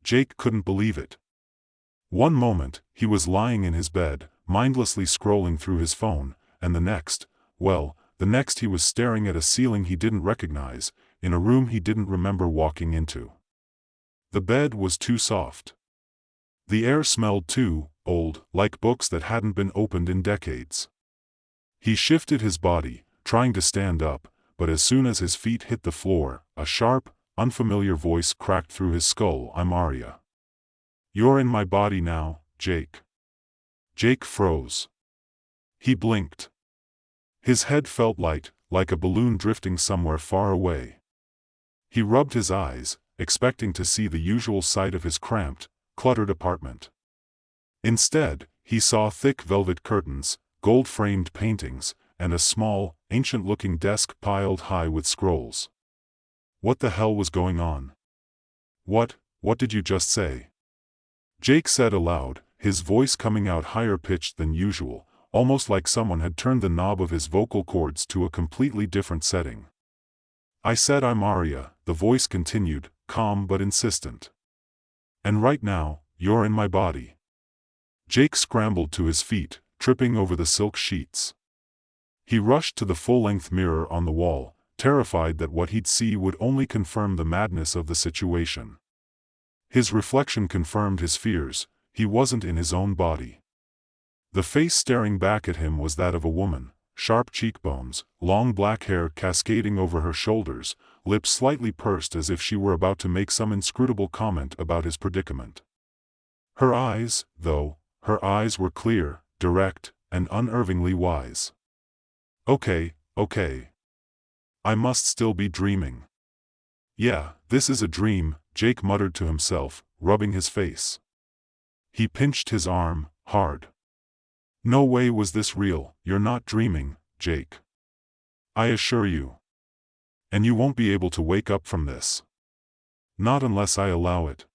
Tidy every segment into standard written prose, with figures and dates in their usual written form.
Jake couldn't believe it. One moment, he was lying in his bed, mindlessly scrolling through his phone, and the next he was staring at a ceiling he didn't recognize, in a room he didn't remember walking into. The bed was too soft. The air smelled too old, like books that hadn't been opened in decades. He shifted his body, trying to stand up, but as soon as his feet hit the floor, a sharp, unfamiliar voice cracked through his skull. "I'm Arya. You're in my body now, Jake." Jake froze. He blinked. His head felt light, like a balloon drifting somewhere far away. He rubbed his eyes, expecting to see the usual sight of his cramped, cluttered apartment. Instead, he saw thick velvet curtains, gold-framed paintings, and a small, ancient-looking desk piled high with scrolls. What the hell was going on? What did you just say?" Jake said aloud, his voice coming out higher-pitched than usual, almost like someone had turned the knob of his vocal cords to a completely different setting. "I said I'm Arya," the voice continued, calm but insistent. "And right now, you're in my body." Jake scrambled to his feet, tripping over the silk sheets. He rushed to the full-length mirror on the wall, terrified that what he'd see would only confirm the madness of the situation. His reflection confirmed his fears. He wasn't in his own body. The face staring back at him was that of a woman, sharp cheekbones, long black hair cascading over her shoulders, lips slightly pursed as if she were about to make some inscrutable comment about his predicament. Her eyes, though, were clear, direct, and unervingly wise. Okay. I must still be dreaming. "Yeah, this is a dream," Jake muttered to himself, rubbing his face. He pinched his arm, hard. "No way was this real. You're not dreaming, Jake. I assure you. And you won't be able to wake up from this. Not unless I allow it."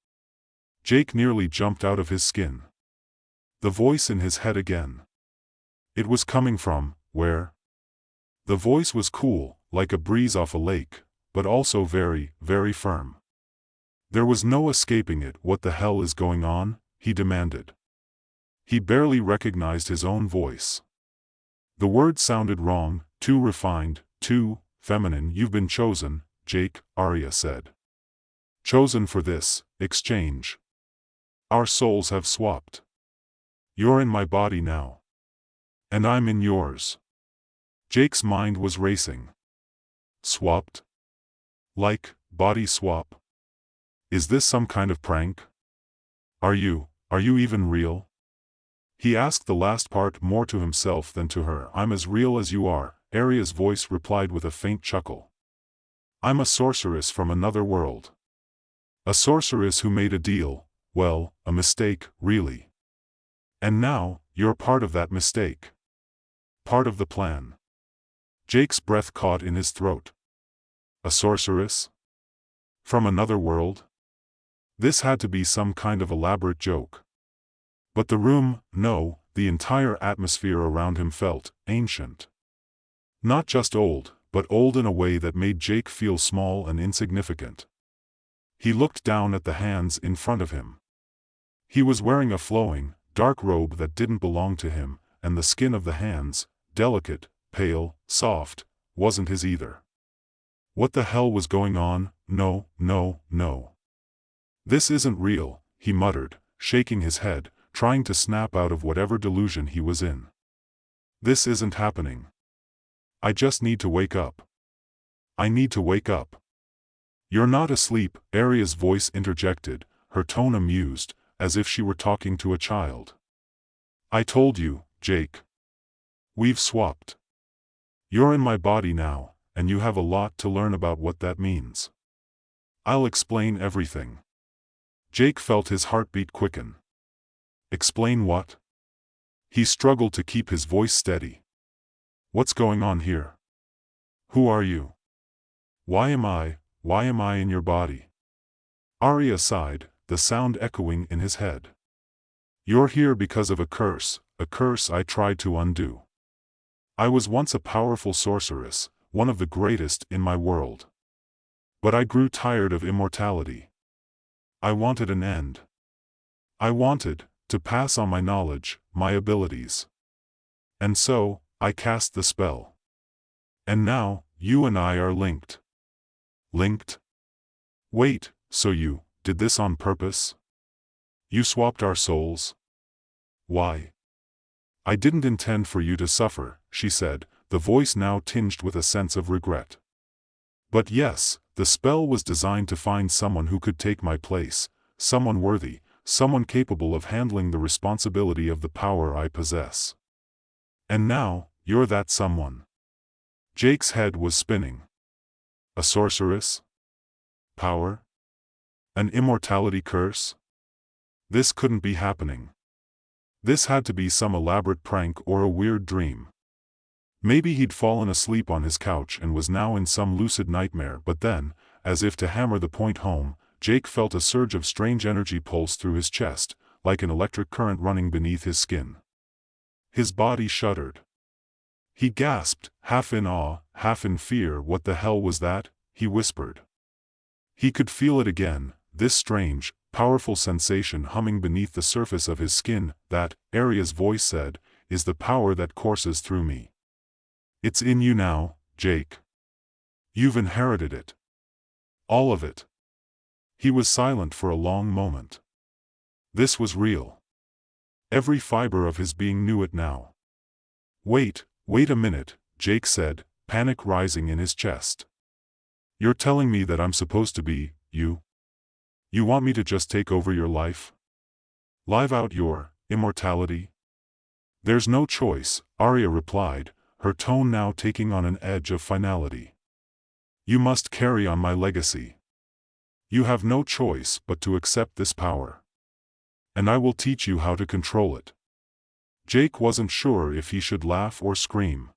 Jake nearly jumped out of his skin. The voice in his head again. It was coming from, where? The voice was cool, like a breeze off a lake, but also very, very firm. There was no escaping it. "What the hell is going on?" he demanded. He barely recognized his own voice. The words sounded wrong, too refined, too feminine. "You've been chosen, Jake," Arya said. "Chosen for this exchange. Our souls have swapped. You're in my body now. And I'm in yours." Jake's mind was racing. Swapped? Like, body swap? Is this some kind of prank? Are you even real?" He asked the last part more to himself than to her. "I'm as real as you are," Arya's voice replied with a faint chuckle. "I'm a sorceress from another world. A sorceress who made a deal, well, a mistake, really. And now, you're part of that mistake. Part of the plan." Jake's breath caught in his throat. A sorceress? From another world? This had to be some kind of elaborate joke. But the room, no, the entire atmosphere around him felt ancient. Not just old, but old in a way that made Jake feel small and insignificant. He looked down at the hands in front of him. He was wearing a flowing, dark robe that didn't belong to him, and the skin of the hands, delicate, pale, soft, wasn't his either. What the hell was going on? No. "This isn't real," he muttered, shaking his head, trying to snap out of whatever delusion he was in. "This isn't happening. I just need to wake up. I need to wake up." "You're not asleep," Arya's voice interjected, her tone amused, as if she were talking to a child. "I told you, Jake. We've swapped. You're in my body now, and you have a lot to learn about what that means. I'll explain everything." Jake felt his heartbeat quicken. "Explain what?" He struggled to keep his voice steady. "What's going on here? Who are you? Why am I in your body?" Arya sighed, the sound echoing in his head. "You're here because of a curse I tried to undo. I was once a powerful sorceress, one of the greatest in my world. But I grew tired of immortality. I wanted an end. I wanted to pass on my knowledge, my abilities. And so, I cast the spell. And now, you and I are linked. Linked? Wait, so you did this on purpose? You swapped our souls? Why? I didn't intend for you to suffer, she said, the voice now tinged with a sense of regret. But yes, the spell was designed to find someone who could take my place, someone worthy, someone capable of handling the responsibility of the power I possess. And now, you're that someone. Jake's head was spinning. A sorceress? Power? An immortality curse? This couldn't be happening. This had to be some elaborate prank or a weird dream. Maybe he'd fallen asleep on his couch and was now in some lucid nightmare, but then, as if to hammer the point home, Jake felt a surge of strange energy pulse through his chest, like an electric current running beneath his skin. His body shuddered. He gasped, half in awe, half in fear. What the hell was that? He whispered. He could feel it again, this strange, powerful sensation humming beneath the surface of his skin. That, Arya's voice said, is the power that courses through me. It's in you now, Jake. You've inherited it. All of it. He was silent for a long moment. This was real. Every fiber of his being knew it now. Wait a minute, Jake said, panic rising in his chest. You're telling me that I'm supposed to be you? You want me to just take over your life? Live out your immortality? There's no choice, Arya replied, her tone now taking on an edge of finality. You must carry on my legacy. You have no choice but to accept this power. And I will teach you how to control it. Jake wasn't sure if he should laugh or scream.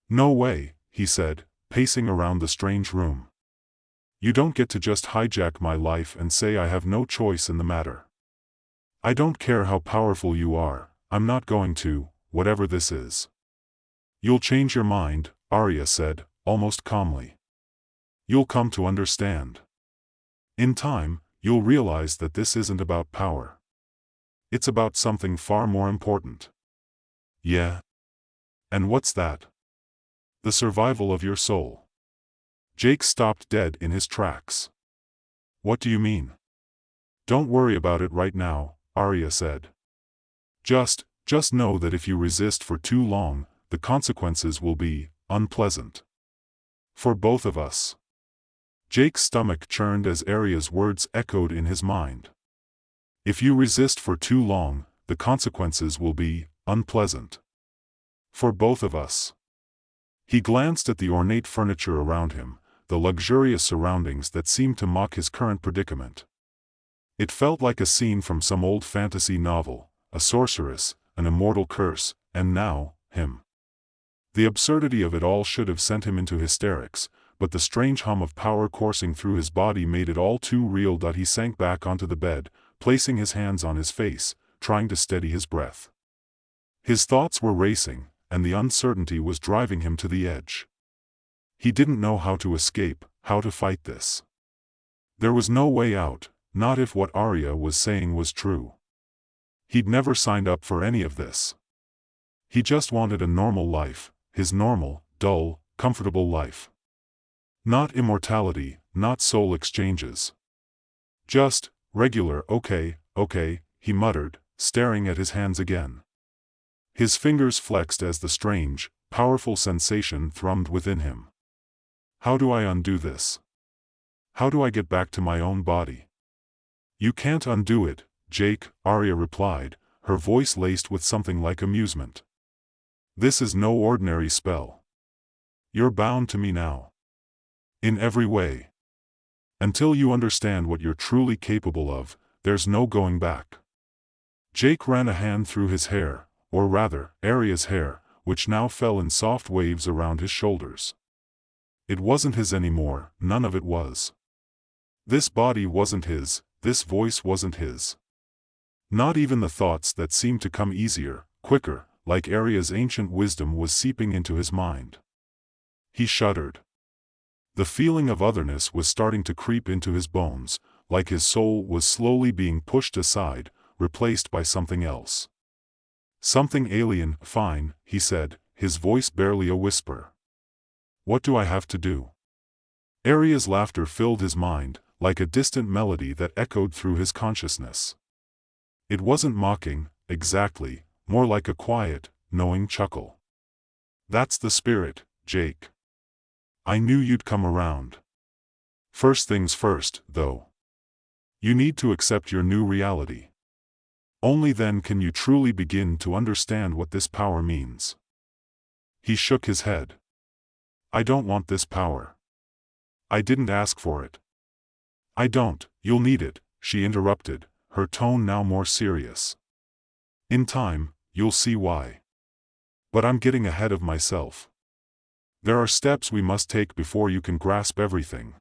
No way, he said, pacing around the strange room. You don't get to just hijack my life and say I have no choice in the matter. I don't care how powerful you are, I'm not going to, whatever this is. You'll change your mind, Arya said, almost calmly. You'll come to understand. In time, you'll realize that this isn't about power. It's about something far more important. Yeah? And what's that? The survival of your soul. Jake stopped dead in his tracks. What do you mean? Don't worry about it right now, Arya said. Just know that if you resist for too long, the consequences will be unpleasant. For both of us. Jake's stomach churned as Arya's words echoed in his mind. If you resist for too long, the consequences will be unpleasant. For both of us. He glanced at the ornate furniture around him, the luxurious surroundings that seemed to mock his current predicament. It felt like a scene from some old fantasy novel, a sorceress, an immortal curse, and now, him. The absurdity of it all should have sent him into hysterics, but the strange hum of power coursing through his body made it all too real. He sank back onto the bed, placing his hands on his face, trying to steady his breath. His thoughts were racing, and the uncertainty was driving him to the edge. He didn't know how to escape, how to fight this. There was no way out, not if what Arya was saying was true. He'd never signed up for any of this. He just wanted a normal life, his normal, dull, comfortable life. Not immortality, not soul exchanges. Just, regular. Okay, he muttered, staring at his hands again. His fingers flexed as the strange, powerful sensation thrummed within him. How do I undo this? How do I get back to my own body? You can't undo it, Jake, Arya replied, her voice laced with something like amusement. This is no ordinary spell. You're bound to me now. In every way. Until you understand what you're truly capable of, there's no going back. Jake ran a hand through his hair, or rather, Arya's hair, which now fell in soft waves around his shoulders. It wasn't his anymore, none of it was. This body wasn't his, this voice wasn't his. Not even the thoughts that seemed to come easier, quicker, like Arya's ancient wisdom was seeping into his mind. He shuddered. The feeling of otherness was starting to creep into his bones, like his soul was slowly being pushed aside, replaced by something else. Something alien. Fine, he said, his voice barely a whisper. What do I have to do? Arya's laughter filled his mind, like a distant melody that echoed through his consciousness. It wasn't mocking, exactly, more like a quiet, knowing chuckle. That's the spirit, Jake. I knew you'd come around. First things first, though. You need to accept your new reality. Only then can you truly begin to understand what this power means. He shook his head. I don't want this power. I didn't ask for it. I don't. You'll need it, she interrupted, her tone now more serious. In time, you'll see why. But I'm getting ahead of myself. There are steps we must take before you can grasp everything.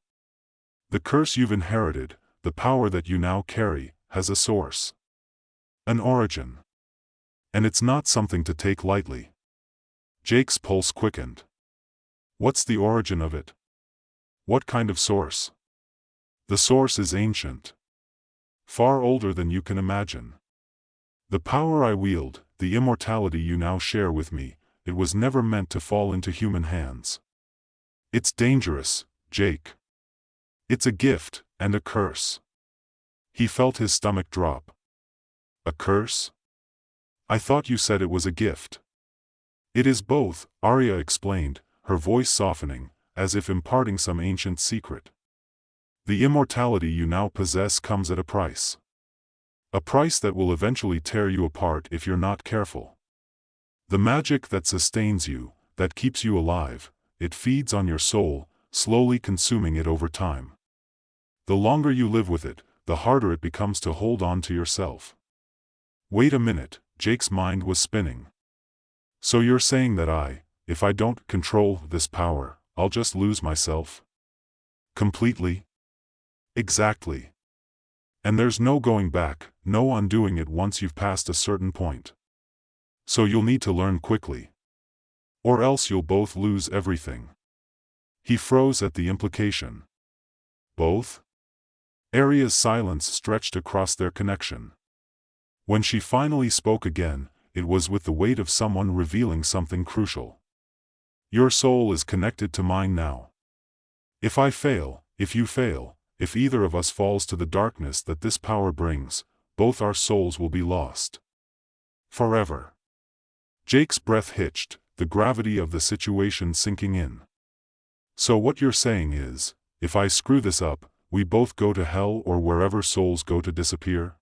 The curse you've inherited, the power that you now carry, has a source. An origin. And it's not something to take lightly. Jake's pulse quickened. What's the origin of it? What kind of source? The source is ancient. Far older than you can imagine. The power I wield, the immortality you now share with me, it was never meant to fall into human hands. It's dangerous, Jake. It's a gift, and a curse. He felt his stomach drop. A curse? I thought you said it was a gift. It is both, Arya explained, her voice softening, as if imparting some ancient secret. The immortality you now possess comes at a price. A price that will eventually tear you apart if you're not careful. The magic that sustains you, that keeps you alive, it feeds on your soul, slowly consuming it over time. The longer you live with it, the harder it becomes to hold on to yourself. Wait a minute, Jake's mind was spinning. So you're saying that if I don't control this power, I'll just lose myself? Completely? Exactly. And there's no going back, no undoing it once you've passed a certain point. So you'll need to learn quickly. Or else you'll both lose everything. He froze at the implication. Both? Arya's silence stretched across their connection. When she finally spoke again, it was with the weight of someone revealing something crucial. Your soul is connected to mine now. If I fail, if you fail, if either of us falls to the darkness that this power brings, both our souls will be lost. Forever. Jake's breath hitched, the gravity of the situation sinking in. So what you're saying is, if I screw this up, we both go to hell or wherever souls go to disappear?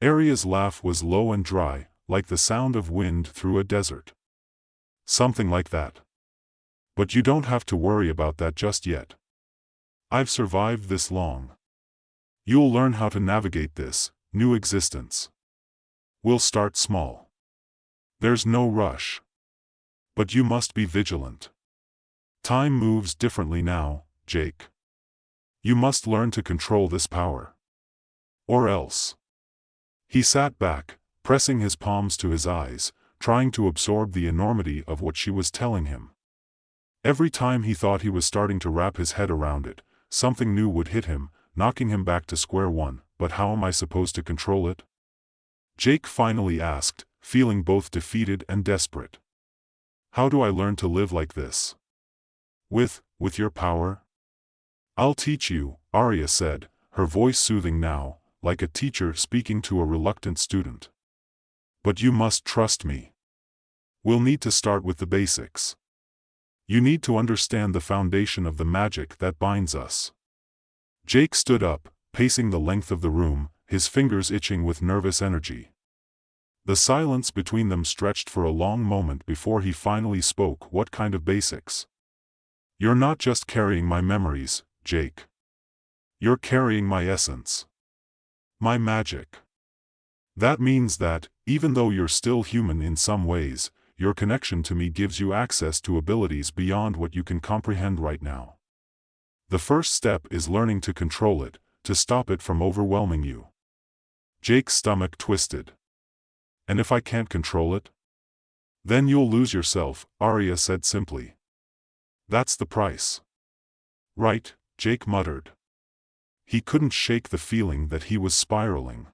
Arya's laugh was low and dry, like the sound of wind through a desert. Something like that. But you don't have to worry about that just yet. I've survived this long. You'll learn how to navigate this new existence. We'll start small. There's no rush. But you must be vigilant. Time moves differently now, Jake. You must learn to control this power. Or else. He sat back, pressing his palms to his eyes, trying to absorb the enormity of what she was telling him. Every time he thought he was starting to wrap his head around it, something new would hit him, knocking him back to square one. But how am I supposed to control it? Jake finally asked, feeling both defeated and desperate. How do I learn to live like this? With your power? I'll teach you, Arya said, her voice soothing now, like a teacher speaking to a reluctant student. But you must trust me. We'll need to start with the basics. You need to understand the foundation of the magic that binds us. Jake stood up, pacing the length of the room, his fingers itching with nervous energy. The silence between them stretched for a long moment before he finally spoke. What kind of basics? You're not just carrying my memories, Jake. You're carrying my essence. My magic. That means that, even though you're still human in some ways, your connection to me gives you access to abilities beyond what you can comprehend right now. The first step is learning to control it, to stop it from overwhelming you. Jake's stomach twisted. And if I can't control it? Then you'll lose yourself, Arya said simply. That's the price. Right, Jake muttered. He couldn't shake the feeling that he was spiraling.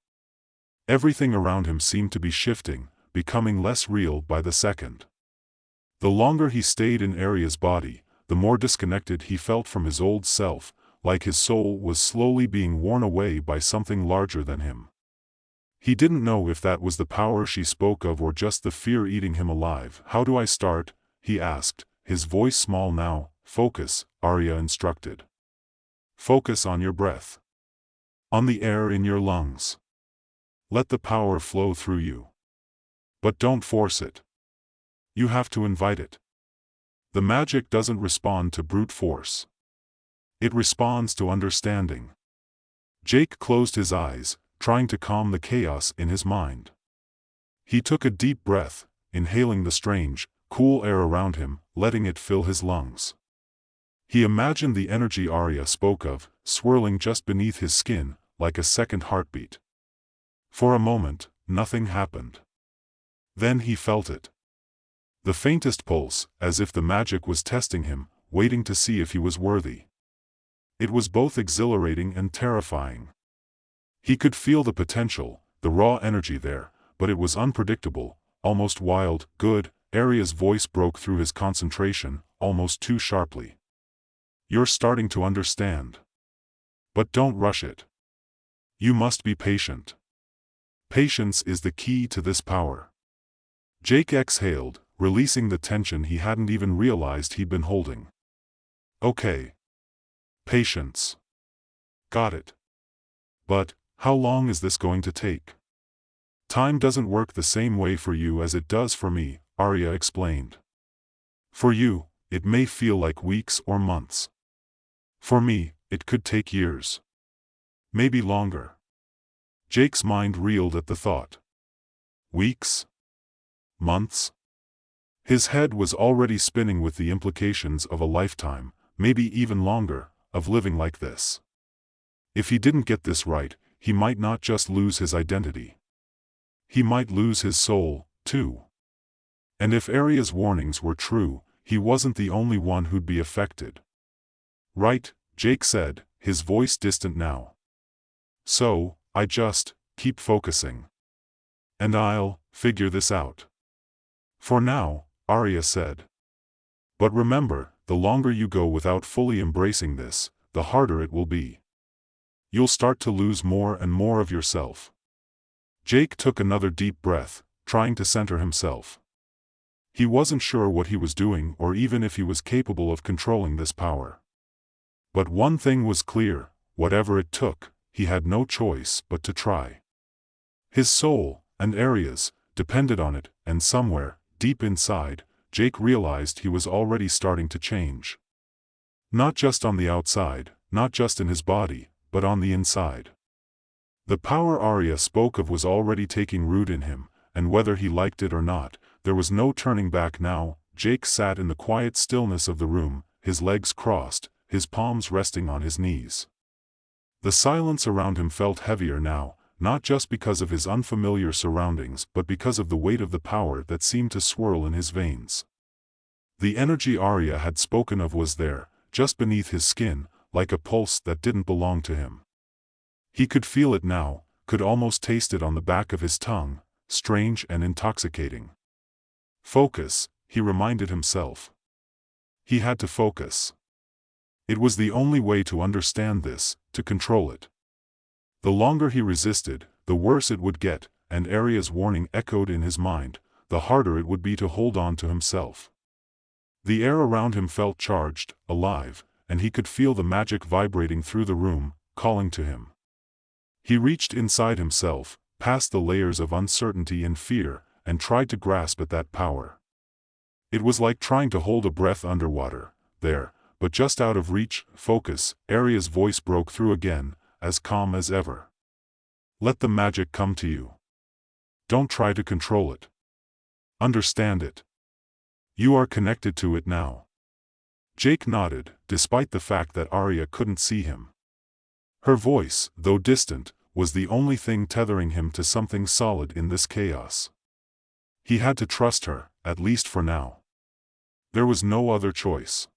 Everything around him seemed to be shifting, becoming less real by the second. The longer he stayed in Arya's body, the more disconnected he felt from his old self, like his soul was slowly being worn away by something larger than him. He didn't know if that was the power she spoke of or just the fear eating him alive. "How do I start?" he asked, his voice small now. "Focus," Arya instructed. "Focus on your breath. On the air in your lungs. Let the power flow through you. But don't force it. You have to invite it. The magic doesn't respond to brute force. It responds to understanding." Jake closed his eyes, trying to calm the chaos in his mind. He took a deep breath, inhaling the strange, cool air around him, letting it fill his lungs. He imagined the energy Arya spoke of, swirling just beneath his skin, like a second heartbeat. For a moment, nothing happened. Then he felt it. The faintest pulse, as if the magic was testing him, waiting to see if he was worthy. It was both exhilarating and terrifying. He could feel the potential, the raw energy there, but it was unpredictable, almost wild. "Good," Arya's voice broke through his concentration, almost too sharply. "You're starting to understand. But don't rush it. You must be patient. Patience is the key to this power." Jake exhaled, releasing the tension he hadn't even realized he'd been holding. "Okay. Patience. Got it. But, how long is this going to take?" "Time doesn't work the same way for you as it does for me," Arya explained. "For you, it may feel like weeks or months. For me, it could take years. Maybe longer." Jake's mind reeled at the thought. Weeks? Months? His head was already spinning with the implications of a lifetime, maybe even longer, of living like this. If he didn't get this right, he might not just lose his identity. He might lose his soul, too. And if Arya's warnings were true, he wasn't the only one who'd be affected. "Right," Jake said, his voice distant now. "So, I just keep focusing. And I'll figure this out. For now," Arya said. "But remember, the longer you go without fully embracing this, the harder it will be. You'll start to lose more and more of yourself." Jake took another deep breath, trying to center himself. He wasn't sure what he was doing or even if he was capable of controlling this power. But one thing was clear: whatever it took, he had no choice but to try. His soul, and Arya's, depended on it, and somewhere, deep inside, Jake realized he was already starting to change. Not just on the outside, not just in his body, but on the inside. The power Arya spoke of was already taking root in him, and whether he liked it or not, there was no turning back now. Jake sat in the quiet stillness of the room, his legs crossed, his palms resting on his knees. The silence around him felt heavier now, not just because of his unfamiliar surroundings but because of the weight of the power that seemed to swirl in his veins. The energy Arya had spoken of was there, just beneath his skin, like a pulse that didn't belong to him. He could feel it now, could almost taste it on the back of his tongue, strange and intoxicating. Focus, he reminded himself. He had to focus. It was the only way to understand this, to control it. The longer he resisted, the worse it would get, and Arya's warning echoed in his mind, the harder it would be to hold on to himself. The air around him felt charged, alive, and he could feel the magic vibrating through the room, calling to him. He reached inside himself, past the layers of uncertainty and fear, and tried to grasp at that power. It was like trying to hold a breath underwater, there, but just out of reach. "Focus," Arya's voice broke through again, as calm as ever. "Let the magic come to you. Don't try to control it. Understand it. You are connected to it now." Jake nodded, despite the fact that Arya couldn't see him. Her voice, though distant, was the only thing tethering him to something solid in this chaos. He had to trust her, at least for now. There was no other choice.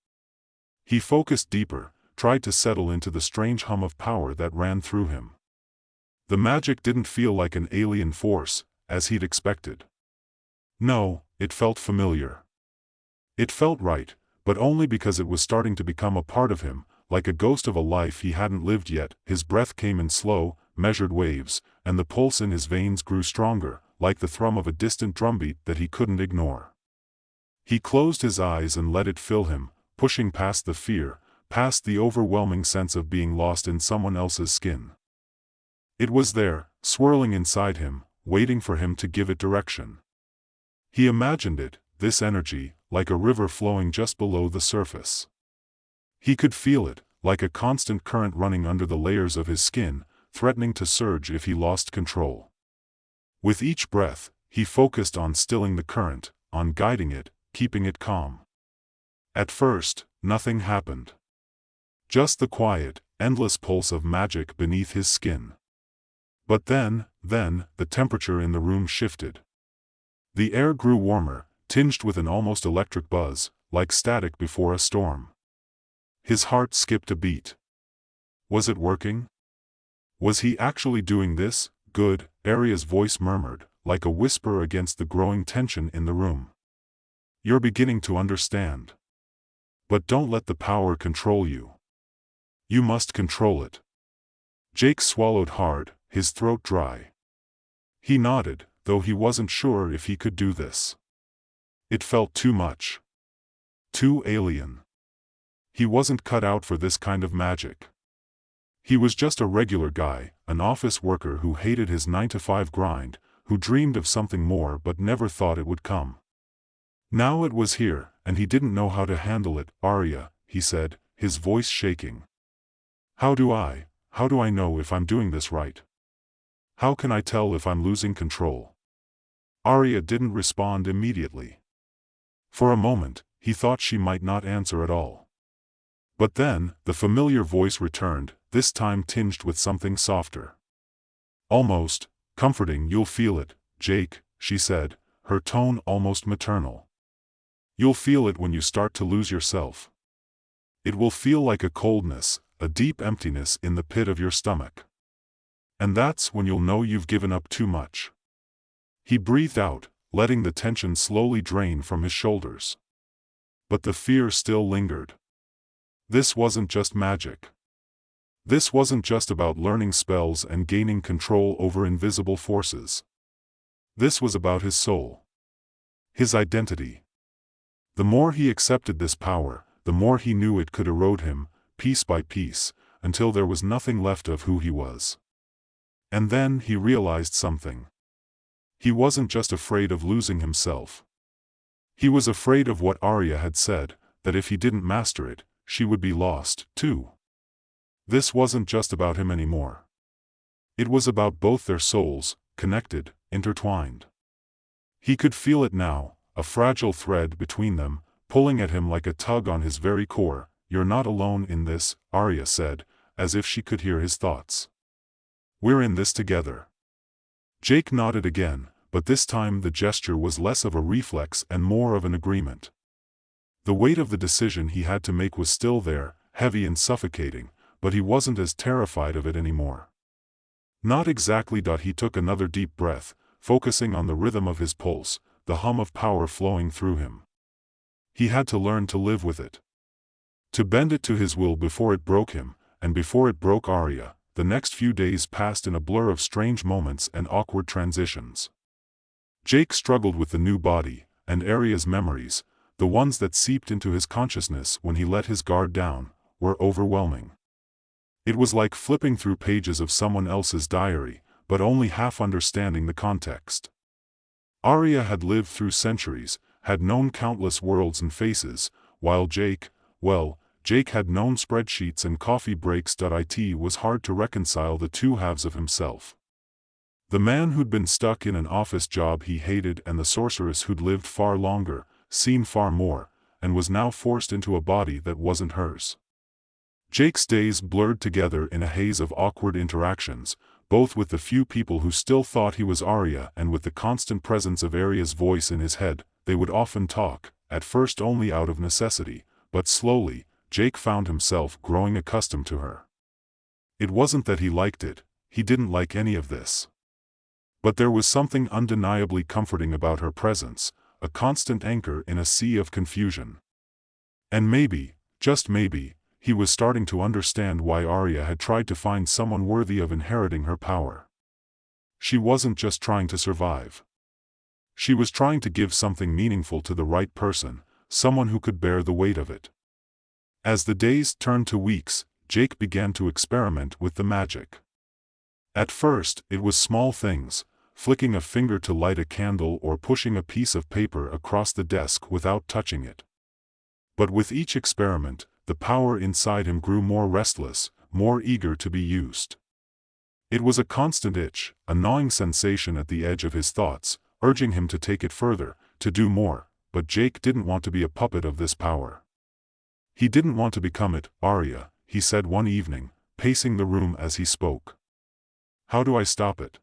He focused deeper, tried to settle into the strange hum of power that ran through him. The magic didn't feel like an alien force, as he'd expected. No, it felt familiar. It felt right, but only because it was starting to become a part of him, like a ghost of a life he hadn't lived yet. His breath came in slow, measured waves, and the pulse in his veins grew stronger, like the thrum of a distant drumbeat that he couldn't ignore. He closed his eyes and let it fill him, pushing past the fear, past the overwhelming sense of being lost in someone else's skin. It was there, swirling inside him, waiting for him to give it direction. He imagined it, this energy, like a river flowing just below the surface. He could feel it, like a constant current running under the layers of his skin, threatening to surge if he lost control. With each breath, he focused on stilling the current, on guiding it, keeping it calm. At first, nothing happened. Just the quiet, endless pulse of magic beneath his skin. But then, the temperature in the room shifted. The air grew warmer, tinged with an almost electric buzz, like static before a storm. His heart skipped a beat. Was it working? Was he actually doing this? Good, Arya's voice murmured, like a whisper against the growing tension in the room. You're beginning to understand. But don't let the power control you. You must control it. Jake swallowed hard, his throat dry. He nodded, though he wasn't sure if he could do this. It felt too much. Too alien. He wasn't cut out for this kind of magic. He was just a regular guy, an office worker who hated his 9-to-5 grind, who dreamed of something more but never thought it would come. Now it was here, and he didn't know how to handle it. Arya, he said, his voice shaking. How do I know if I'm doing this right? How can I tell if I'm losing control? Arya didn't respond immediately. For a moment, he thought she might not answer at all. But then, the familiar voice returned, this time tinged with something softer. Almost comforting. You'll feel it, Jake, she said, her tone almost maternal. You'll feel it when you start to lose yourself. It will feel like a coldness, a deep emptiness in the pit of your stomach. And that's when you'll know you've given up too much. He breathed out, letting the tension slowly drain from his shoulders. But the fear still lingered. This wasn't just magic. This wasn't just about learning spells and gaining control over invisible forces. This was about his soul. His identity. The more he accepted this power, the more he knew it could erode him, piece by piece, until there was nothing left of who he was. And then he realized something. He wasn't just afraid of losing himself. He was afraid of what Arya had said, that if he didn't master it, she would be lost, too. This wasn't just about him anymore. It was about both their souls, connected, intertwined. He could feel it now, a fragile thread between them, pulling at him like a tug on his very core. You're not alone in this, Arya said, as if she could hear his thoughts. We're in this together. Jake nodded again, but this time the gesture was less of a reflex and more of an agreement. The weight of the decision he had to make was still there, heavy and suffocating, but he wasn't as terrified of it anymore. Not exactly. He took another deep breath, focusing on the rhythm of his pulse, the hum of power flowing through him. He had to learn to live with it. To bend it to his will before it broke him, and before it broke Arya. The next few days passed in a blur of strange moments and awkward transitions. Jake struggled with the new body, and Arya's memories, the ones that seeped into his consciousness when he let his guard down, were overwhelming. It was like flipping through pages of someone else's diary, but only half understanding the context. Arya had lived through centuries, had known countless worlds and faces, while Jake had known spreadsheets and coffee breaks. It was hard to reconcile the two halves of himself. The man who'd been stuck in an office job he hated, and the sorceress who'd lived far longer, seen far more, and was now forced into a body that wasn't hers. Jake's days blurred together in a haze of awkward interactions, both with the few people who still thought he was Arya and with the constant presence of Arya's voice in his head. They would often talk, at first only out of necessity, but slowly, Jake found himself growing accustomed to her. It wasn't that he liked it, he didn't like any of this. But there was something undeniably comforting about her presence, a constant anchor in a sea of confusion. And maybe, just maybe, he was starting to understand why Arya had tried to find someone worthy of inheriting her power. She wasn't just trying to survive. She was trying to give something meaningful to the right person, someone who could bear the weight of it. As the days turned to weeks, Jake began to experiment with the magic. At first, it was small things, flicking a finger to light a candle or pushing a piece of paper across the desk without touching it. But with each experiment, the power inside him grew more restless, more eager to be used. It was a constant itch, a gnawing sensation at the edge of his thoughts, urging him to take it further, to do more, but Jake didn't want to be a puppet of this power. He didn't want to become it. Arya, he said one evening, pacing the room as he spoke. How do I stop it?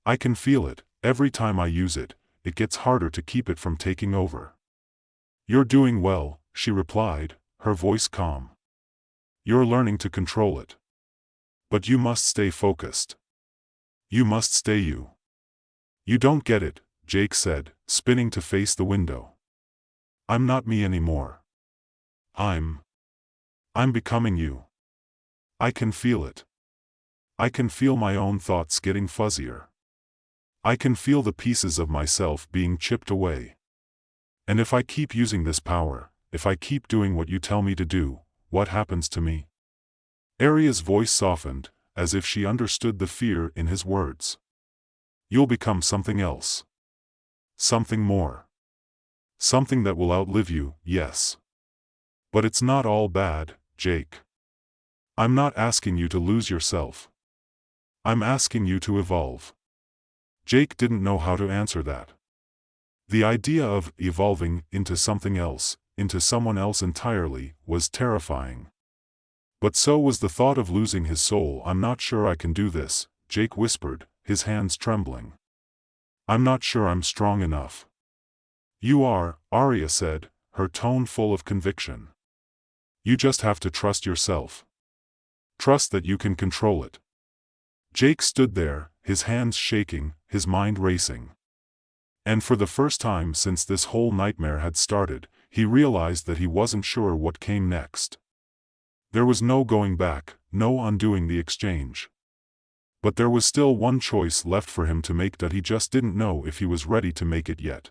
I can feel it, every time I use it, it gets harder to keep it from taking over. You're doing well, she replied, her voice calm. You're learning to control it. But you must stay focused. You must stay you. You don't get it, Jake said, spinning to face the window. I'm not me anymore. I'm becoming you. I can feel it. I can feel my own thoughts getting fuzzier. I can feel the pieces of myself being chipped away. And if I keep using this power, if I keep doing what you tell me to do, what happens to me? Arya's voice softened, as if she understood the fear in his words. You'll become something else. Something more. Something that will outlive you, yes. But it's not all bad, Jake. I'm not asking you to lose yourself. I'm asking you to evolve. Jake didn't know how to answer that. The idea of evolving into something else, into someone else entirely, was terrifying. But so was the thought of losing his soul. I'm not sure I can do this, Jake whispered, his hands trembling. I'm not sure I'm strong enough. You are, Arya said, her tone full of conviction. You just have to trust yourself. Trust that you can control it. Jake stood there, his hands shaking, his mind racing. And for the first time since this whole nightmare had started, he realized that he wasn't sure what came next. There was no going back, no undoing the exchange. But there was still one choice left for him to make that he just didn't know if he was ready to make it yet.